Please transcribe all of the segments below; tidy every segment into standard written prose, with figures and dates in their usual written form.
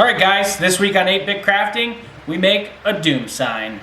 Alright guys, this week on 8-Bit Crafting, we make a doom sign.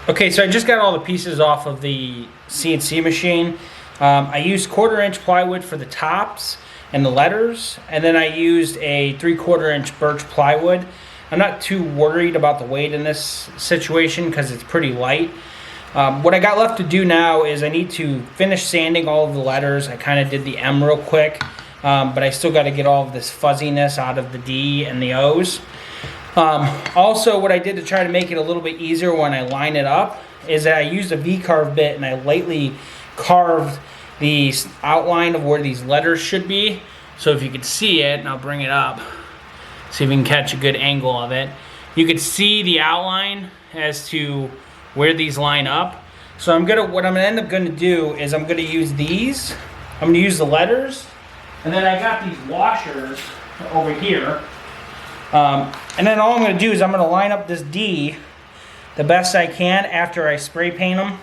Okay, so I just got all the pieces off of the CNC machine. I used 1/4-inch plywood for the tops and the letters, and then I used a 3/4-inch birch plywood. I'm not too worried about the weight in this situation because it's pretty light. What I got left to do now is I need to finish sanding all of the letters. I kind of did the M real quick, but I still got to get all of this fuzziness out of the D and the O's. Also, what I did to try to make it a little bit easier when I line it up is that I used a V-carve bit and I lightly carved the outline of where these letters should be. So if you could see it, and I'll bring it up, see if we can catch a good angle of it. You could see the outline as to where these line up. So what I'm gonna end up gonna do is I'm gonna use these. I'm gonna use the letters, and then I got these washers over here. And then all I'm going to do is I'm going to line up this D the best I can after I spray paint them.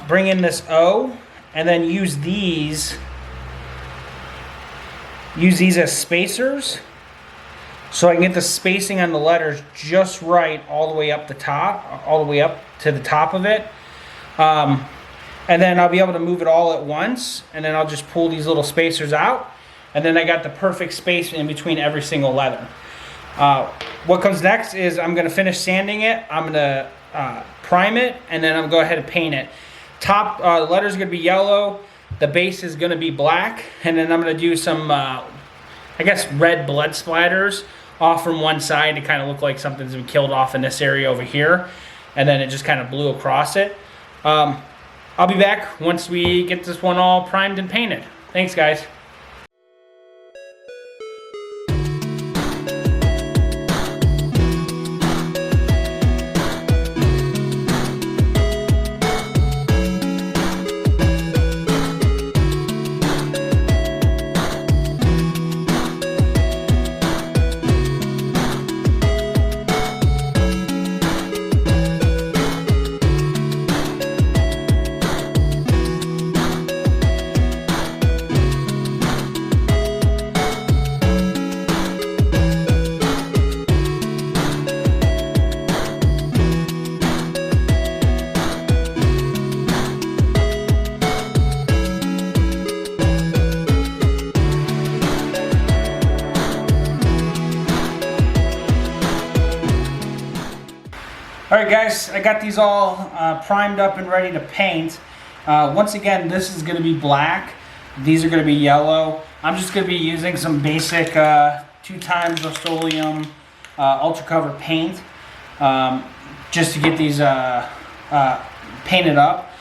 Bring in this O, and then use these as spacers so I can get the spacing on the letters just right all the way up the top, all the way up to the top of it. And then I'll be able to move it all at once, and then I'll just pull these little spacers out, and then I got the perfect space in between every single letter. What comes next is I'm going to finish sanding it. I'm going to prime it, and then I'm going to go ahead and paint it. Top letter's going to be yellow, The base is going to be black, and then I'm going to do some, I guess, red blood splatters off from one side to kind of look like something's been killed off in this area over here, and then it just kind of blew across it. I'll be back once we get this one all primed and painted. Thanks, guys. Alright guys, I got these all primed up and ready to paint. Once again, this is going to be black. These are going to be yellow. I'm just going to be using some basic 2x Rust-Oleum Ultra Cover paint just to get these painted up.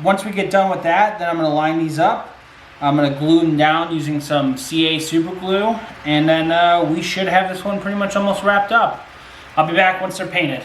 Once we get done with that, then I'm going to line these up. I'm going to glue them down using some CA super glue, and then we should have this one pretty much almost wrapped up. I'll be back once they're painted.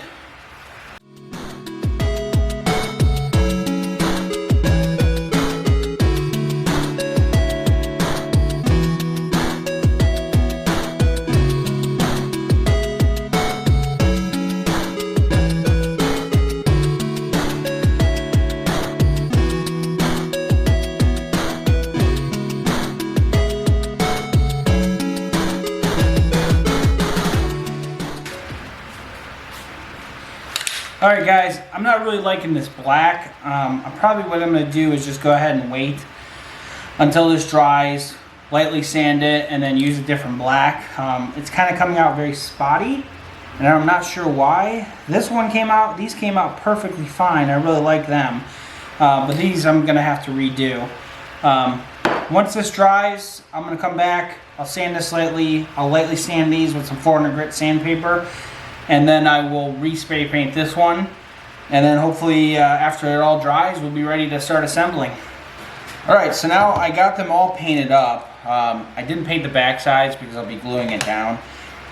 Alright guys, I'm not really liking this black. Probably what I'm going to do is just go ahead and wait until this dries, lightly sand it, and then use a different black. It's kind of coming out very spotty, and I'm not sure why. These came out perfectly fine. I really like them. But these I'm going to have to redo. Once this dries, I'm going to come back. I'll sand this lightly. I'll lightly sand these with some 400 grit sandpaper. And then I will respray paint this one. And then hopefully after it all dries, we'll be ready to start assembling. Alright, so now I got them all painted up. I didn't paint the back sides because I'll be gluing it down.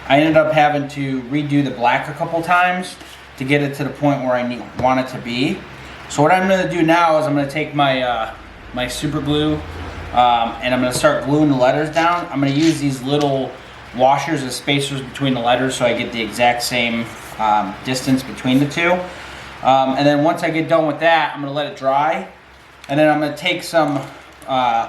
I ended up having to redo the black a couple times to get it to the point where I want it to be. So what I'm going to do now is I'm going to take my, my super glue and I'm going to start gluing the letters down. I'm going to use these little washers as spacers between the letters so I get the exact same distance between the two. And then once I get done with that, I'm going to let it dry. And then I'm going to take some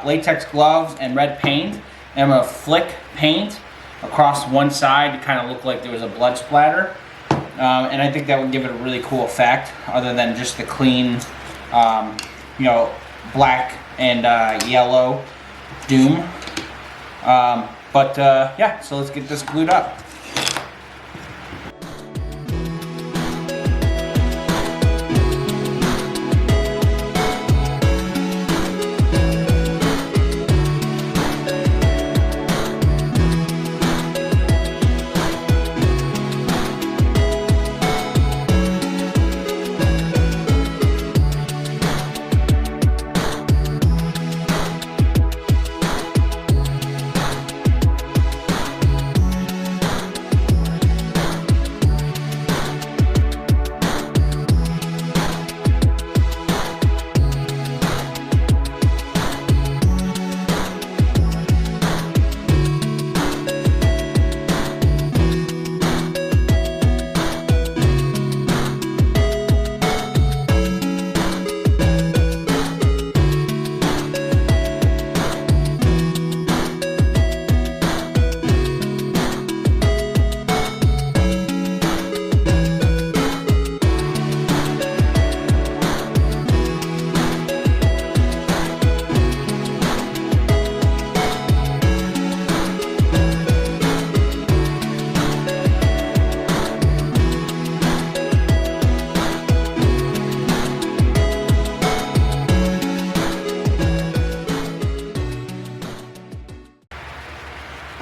latex gloves and red paint, and I'm going to flick paint across one side to kind of look like there was a blood splatter. And I think that would give it a really cool effect other than just the clean, you know, black and yellow doom. Yeah, so let's get this glued up.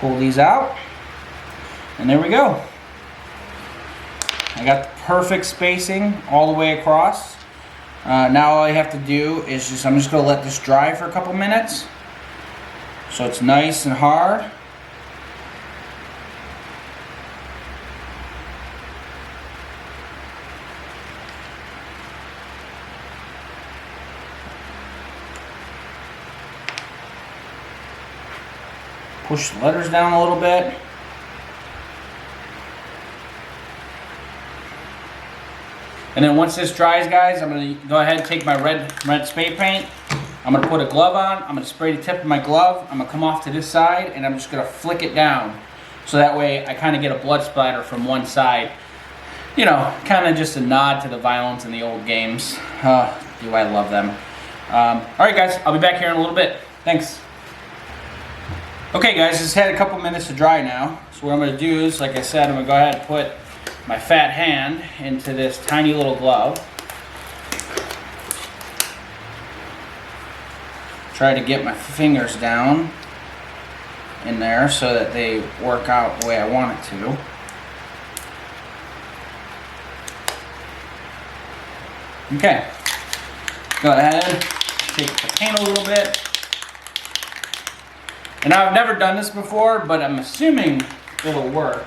pull these out. And there we go. I got the perfect spacing all the way across. Now all I have to do is I'm just going to let this dry for a couple minutes. So it's nice and hard. Push the letters down a little bit. And then once this dries, guys, I'm going to go ahead and take my red spray paint. I'm going to put a glove on. I'm going to spray the tip of my glove. I'm going to come off to this side, and I'm just going to flick it down. So that way I kind of get a blood splatter from one side. You know, kind of just a nod to the violence in the old games. Do I love them. Alright guys, I'll be back here in a little bit. Thanks. Okay guys, it's had a couple minutes to dry now. So what I'm going to do is, like I said, I'm going to go ahead and put my fat hand into this tiny little glove. Try to get my fingers down in there so that they work out the way I want it to. Okay, go ahead, take the paint a little bit. And I've never done this before, but I'm assuming it'll work.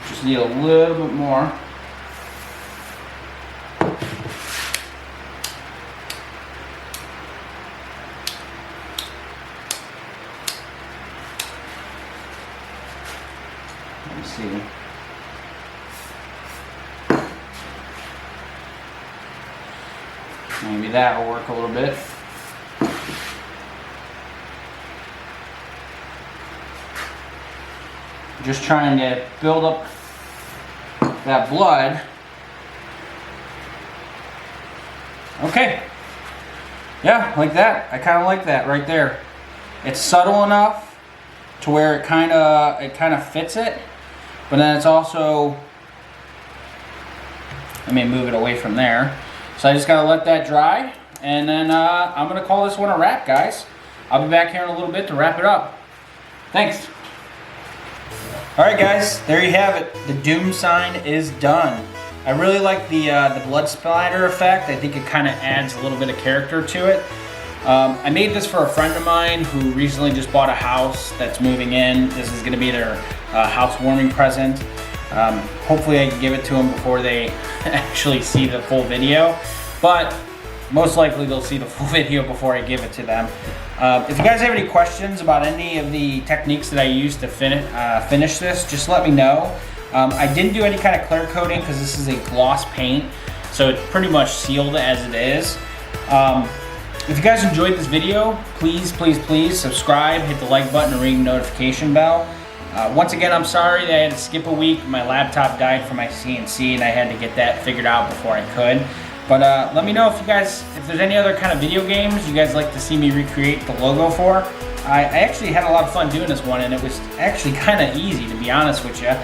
Just need a little bit more. Let me see. Maybe that'll work a little bit. Just trying to build up that blood. Okay. Yeah, like that. I kind of like that right there. It's subtle enough to where it kind of fits it, but then it's also, let me move it away from there. So I just gotta let that dry, and then I'm gonna call this one a wrap, guys. I'll be back here in a little bit to wrap it up. Thanks. Alright guys, there you have it. The doom sign is done. I really like the blood splatter effect. I think it kind of adds a little bit of character to it. I made this for a friend of mine who recently just bought a house that's moving in. This is going to be their housewarming present. Hopefully I can give it to them before they actually see the full video, but most likely they'll see the full video before I give it to them. If you guys have any questions about any of the techniques that I used to finish this, just let me know. I didn't do any kind of clear coating because this is a gloss paint, so it's pretty much sealed as it is. If you guys enjoyed this video, please subscribe, hit the like button, and ring the notification bell. Once again, I'm sorry that I had to skip a week. My laptop died for my CNC and I had to get that figured out before I could. But let me know if there's any other kind of video games you guys like to see me recreate the logo for. I actually had a lot of fun doing this one, and it was actually kind of easy, to be honest with you.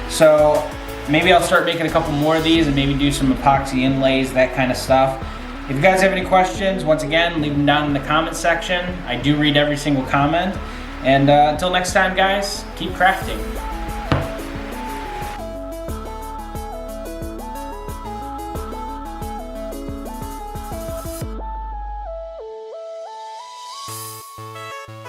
So maybe I'll start making a couple more of these and maybe do some epoxy inlays, that kind of stuff. If you guys have any questions, once again, leave them down in the comment section. I do read every single comment. And until next time, guys, keep crafting.